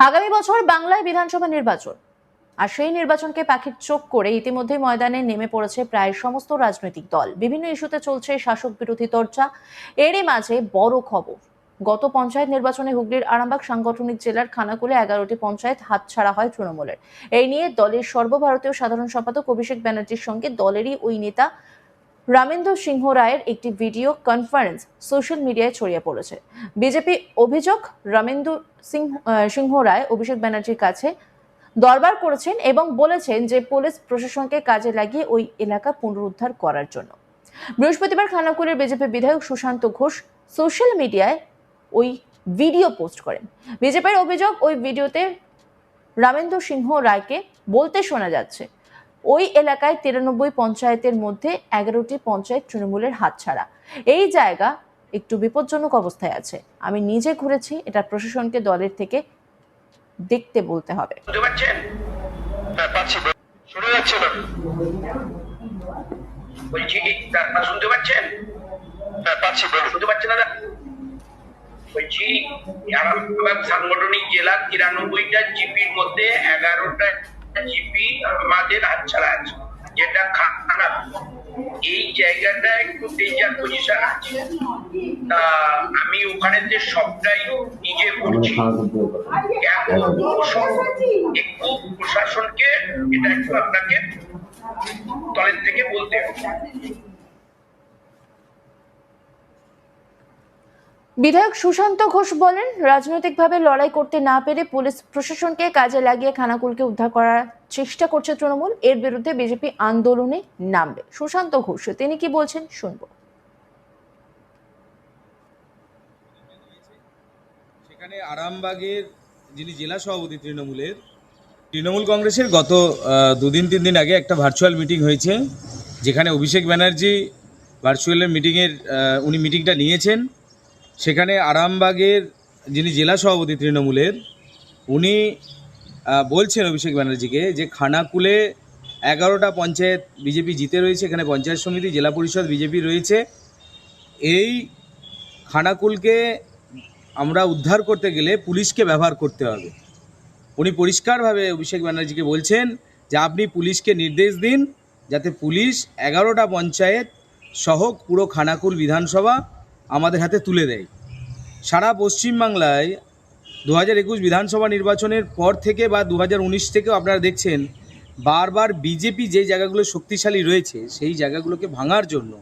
আগামী বছর বাংলায় বিধানসভা নির্বাচন, আর সেই নির্বাচনকে পাখির চোখ করে ইতিমধ্যেই ময়দানে নেমে পড়েছে প্রায় সমস্ত রাজনৈতিক দল। বিভিন্ন ইস্যুতে চলছে শাসক বিরোধী চর্চা। এরই মাঝে বড় খবর, গত পঞ্চায়েত নির্বাচনে হুগলির আরামবাগ সাংগঠনিক জেলার খানাকুলে 11টি পঞ্চায়েত হাতছাড়া হয় তৃণমূলের। এই নিয়ে দলের সর্বভারতীয় সাধারণ সম্পাদক অভিষেক ব্যানার্জির সঙ্গে দলেরই ওই নেতা রামেন্দ্র সিংহ রায়ের একটি ভিডিও কনফারেন্স সোশ্যাল মিডিয়ায় ছড়িয়ে পড়েছে। বিজেপি অভিযোগ, রামেন্দ্র সিংহ রায় অভিষেক ব্যানার্জির কাছে দরবার করেছেন এবং বলেছেন যে পুলিশ প্রশাসনকে কাজে লাগিয়ে ওই এলাকা পুনরুদ্ধার করার জন্য। বৃহস্পতিবার খানাকুলের বিজেপি বিধায়ক সুশান্ত ঘোষ সোশ্যাল মিডিয়ায় ওই ভিডিও পোস্ট করেন। বিজেপির অভিযোগ, ওই ভিডিওতে রামেন্দ্র সিংহ রায়কে বলতে শোনা যাচ্ছে ওই এলাকায় 93 পঞ্চায়েতের মধ্যে 11টি পঞ্চায়েত তৃণমূলের হাতছাড়া। এই জায়গা একটু বিপজ্জনক অবস্থায় আছে। আমি নিজে ঘুরেছি, এটা প্রশাসনকে দলের থেকে দেখতে বলতে হবে। সাংগঠনিক জেলা 93টা জিপির মধ্যে 11টা জিপি আমাদের হাতছাড়া আছে, যেটা খারাপ। এই জায়গাটা একটু ডেঞ্জার পজিশন আছে। তা আমি ওখানে সবটাই নিজে করছি। একটু প্রশাসনকে এটা একটু আপনাকে তলের থেকে বলতে হবে। বিধায়ক সুশান্ত ঘোষ বলেন, রাজনৈতিকভাবে লড়াই করতে না পেরে পুলিশ প্রশাসনকে কাজে লাগিয়ে খানাকুলকে উদ্ধার করার চেষ্টা করছে তৃণমূল। এর বিরুদ্ধে বিজেপি আন্দোলনে নামবে। সুশান্ত ঘোষ তিনি কি বলছেন শুনবো। সেখানে আরামবাগের যিনি জেলা সভাপতি তৃণমূল কংগ্রেসের গত 2-3 দিন আগে একটা ভার্চুয়াল মিটিং হয়েছে, যেখানে অভিষেক ব্যানার্জি ভার্চুয়ালের উনি মিটিংটা নিয়েছেন। সেখানে আরামবাগের যিনি জেলা সভাপতি তৃণমূলের, উনি বলছেন অভিষেক ব্যানার্জিকে যে খানাকুলে 11টা পঞ্চায়েত বিজেপি জিতে রয়েছে, এখানে পঞ্চায়েত সমিতি, জেলা পরিষদ বিজেপি রয়েছে। এই খানাকুলকে আমরা উদ্ধার করতে গেলে পুলিশকে ব্যবহার করতে হবে। উনি পরিষ্কারভাবে অভিষেক ব্যানার্জিকে বলছেন যে আপনি পুলিশকে নির্দেশ দিন যাতে পুলিশ 11টা পঞ্চায়েত সহ পুরো খানাকুল বিধানসভা আমাদের হাতে তুলে দেয়। সারা পশ্চিমবাংলায় 2021 বিধানসভা নির্বাচনের পর থেকে বা 2019 থেকেও আপনারা দেখছেন বারবার বিজেপি যে জায়গাগুলো শক্তিশালী রয়েছে সেই জায়গাগুলোকে ভাঙার জন্য,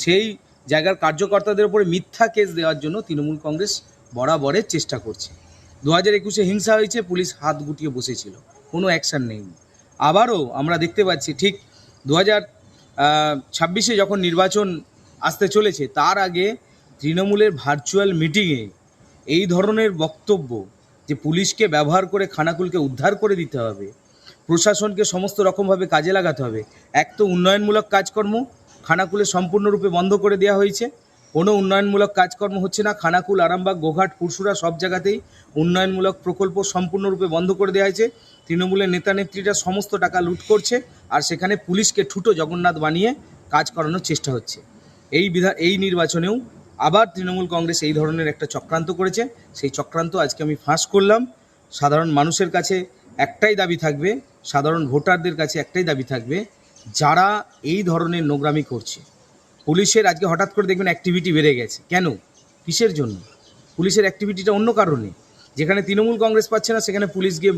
সেই জায়গার কার্যকর্তাদের উপরে মিথ্যা কেস দেওয়ার জন্য তৃণমূল কংগ্রেস বরাবরের চেষ্টা করছে। 2021-এ হিংসা হয়েছে, পুলিশ হাত গুটিয়ে বসেছিল, কোনো অ্যাকশান নেই। আবারও আমরা দেখতে পাচ্ছি ঠিক 2026-এ যখন নির্বাচন আসতে চলেছে তার আগে তৃণমূলের ভার্চুয়াল মিটিংয়ে এই ধরনের বক্তব্য যে পুলিশকে ব্যবহার করে খানাকুলকে উদ্ধার করে দিতে হবে, প্রশাসনকে সমস্ত রকমভাবে কাজে লাগাতে হবে। এক তো উন্নয়নমূলক কাজকর্ম খানাকুলে সম্পূর্ণরূপে বন্ধ করে দেওয়া হয়েছে, কোনো উন্নয়নমূলক কাজকর্ম হচ্ছে না। খানাকুল, আরামবাগ, গোঘাট, পুরসুরা সব জায়গাতেই উন্নয়নমূলক প্রকল্প সম্পূর্ণরূপে বন্ধ করে দেওয়া হয়েছে। তৃণমূলের নেতা নেত্রীরা সমস্ত টাকা লুট করছে, আর সেখানে পুলিশকে ঠুটো জগন্নাথ বানিয়ে কাজ করানোর চেষ্টা হচ্ছে। এই নির্বাচনেও আবার তৃণমূল কংগ্রেস এই ধরনের একটা চক্রান্ত করেছে। সেই চক্রান্ত আজকে আমি ফাঁস করলাম। সাধারণ মানুষের কাছে একটাই দাবি থাকবে, সাধারণ ভোটারদের কাছে একটাই দাবি থাকবে, যারা এই ধরনের নোংরামি করছে, পুলিশের আজকে হঠাৎ করে দেখবেন অ্যাক্টিভিটি বেড়ে গেছে। কেন? কিসের জন্য? পুলিশের অ্যাক্টিভিটিটা অন্য কারণে। যেখানে তৃণমূল কংগ্রেস পাচ্ছে না সেখানে পুলিশ গিয়ে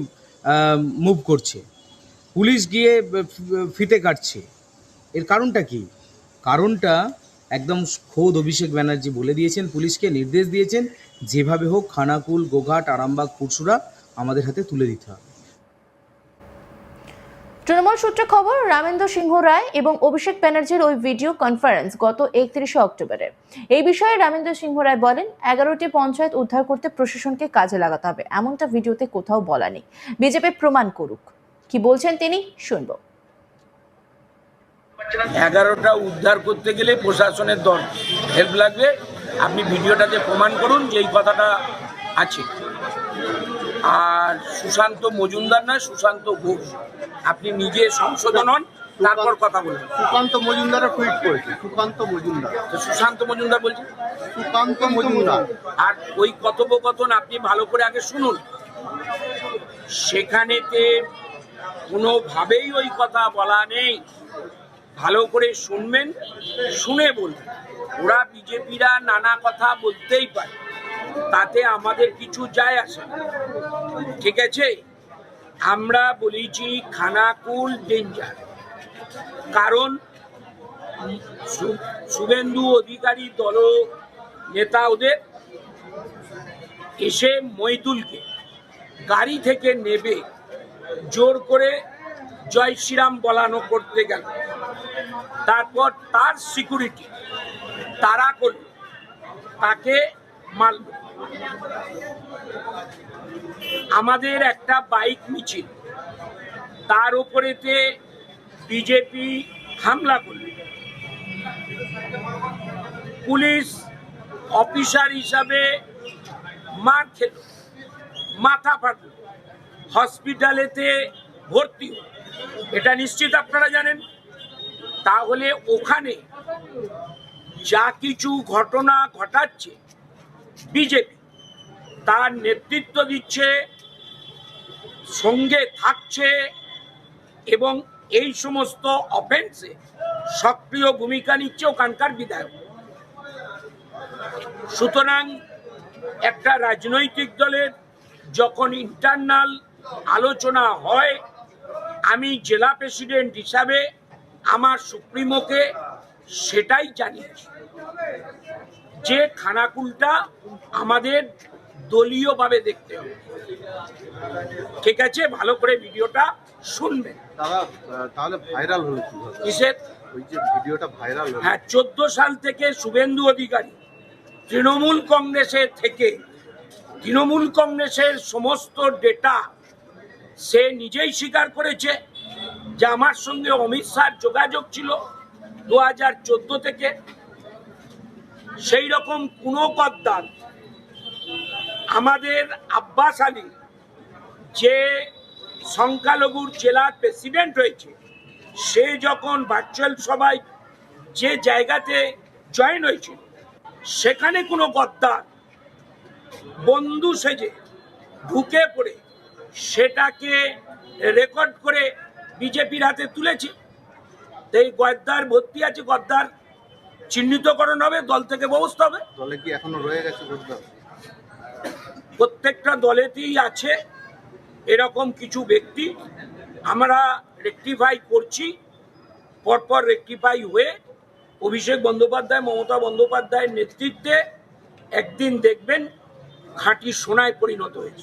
মুভ করছে, পুলিশ গিয়ে ফিতে কাটছে। এর কারণটা কি? কারণটা একদম খোদ অভিষেক ব্যানার্জি বলে দিয়েছেন, পুলিশকে নির্দেশ দিয়েছেন যেভাবে হোক খানাকুল, গোঘাট, আরামবাগ, পুরসুরা আমাদের হাতে তুলে দিতে হবে। তৃণমূল সূত্রে খবর, রামেন্দ্র সিংহ রায় এবং অভিষেক ব্যানার্জির ওই ভিডিও কনফারেন্স গত 31শে অক্টোবরের। এই বিষয়ে রামেন্দ্র সিংহ রায় বলেন, 11টি পঞ্চায়েত উদ্ধার করতে প্রশাসনকে কাজে লাগাতে হবে, এমনটা ভিডিওতে কোথাও বলা নেই। বিজেপি প্রমাণ করুক। কি বলছেন তিনি শুনবো। 11টা উদ্ধার করতে গেলে প্রশাসনের হেল্প লাগবে। আপনি ভিডিওটাতে প্রমাণ করুন যে এই কথাটা আছে। আর সুশান্ত মজুমদার না, সুশান্ত ঘোষ, আপনি নিজে সংশোধন হন, তারপর কথা বলুন। সুকান্ত মজুমদার টুইট করেছে, সুকান্ত মজুমদার বলছেন, সুকান্ত মজুমদার। আর ওই কথোপকথন আপনি ভালো করে আগে শুনুন, সেখানেতে কোনোভাবেই ওই কথা বলা নেই। ভালো করে শুনবেন, শুনে বলবেন। ওরা বিজেপিরা নানা কথা বলতেই পারে, তাতে আমাদের কিছু যায় আসে না, ঠিক আছে? আমরা বলেছি খানাকুল ডেঞ্জার, কারণ শুভেন্দু অধিকারী দল নেতা ওদের এসে মইদুলকে গাড়ি থেকে নেবে জোর করে জয় শ্রীরাম বলানো করতে গেল। তারপর তার সিকিউরিটি তারা করল, তাকে মারল। আমাদের একটা বাইক মিছিল, তার উপরেতে বিজেপি হামলা করল। পুলিশ অফিসার হিসাবে মার খেল, মাথা ফাটল, হসপিটালেতে ভর্তি। এটা নিশ্চিত আপনারা জানেন। তাহলে ওখানে যা কিছু ঘটনা ঘটাচ্ছে বিজেপি তার নেতৃত্ব দিচ্ছে, সঙ্গে থাকছে এবং এই সমস্ত অফেন্সে সক্রিয় ভূমিকা নিচ্ছে ওখানকার বিধায়ক। সুতরাং একটা রাজনৈতিক দলের যখন ইন্টারনাল আলোচনা হয়, আমি জেলা প্রেসিডেন্ট হিসাবে আমার সুপ্রিমোকে সেটাই জানিয়েছি যে খানাকুলটা আমাদের দলীয়ভাবে দেখতে হবে, ঠিক আছে? ভালো করে ভিডিওটা শুনবেন। তাহলে ভাইরাল হলো কিভাবে? কিসের? ওই যে ভিডিওটা ভাইরাল হলো। হ্যাঁ, 14 সাল থেকে শুভেন্দু অধিকারী তৃণমূল কংগ্রেসের থেকে তৃণমূল কংগ্রেসের সমস্ত ডেটা সে নিজেই স্বীকার করেছে যে আমার সঙ্গে অমিত শাহর যোগাযোগ ছিল 2014 থেকে। সেই রকম কোনো গদ্দার আমাদের আব্বাস আলী, যে সংখ্যালঘুর জেলার প্রেসিডেন্ট হয়েছে, সে যখন ভার্চুয়াল সভায় যে জায়গাতে জয়েন হয়েছিল, সেখানে কোনো গদ্দার বন্ধু সেজে ঢুকে পড়ে সেটাকে রেকর্ড করে বিজেপির হাতে তুলেছে। এই গদ্দার ভর্তি আছে, গদ্দার চিহ্নিতকরণ হবে, দল থেকে ব্যবস্থা হবে। দলে কি এখনো রয়ে গেছে গদ্দার? প্রত্যেকটা দলেতেই আছে এরকম কিছু ব্যক্তি। আমরা রেকটিফাই করছি, পরপর রেকটিফাই হয়ে অভিষেক বন্দ্যোপাধ্যায়, মমতা বন্দ্যোপাধ্যায়ের নেতৃত্বে একদিন দেখবেন খাঁটি সোনায় পরিণত হয়েছে।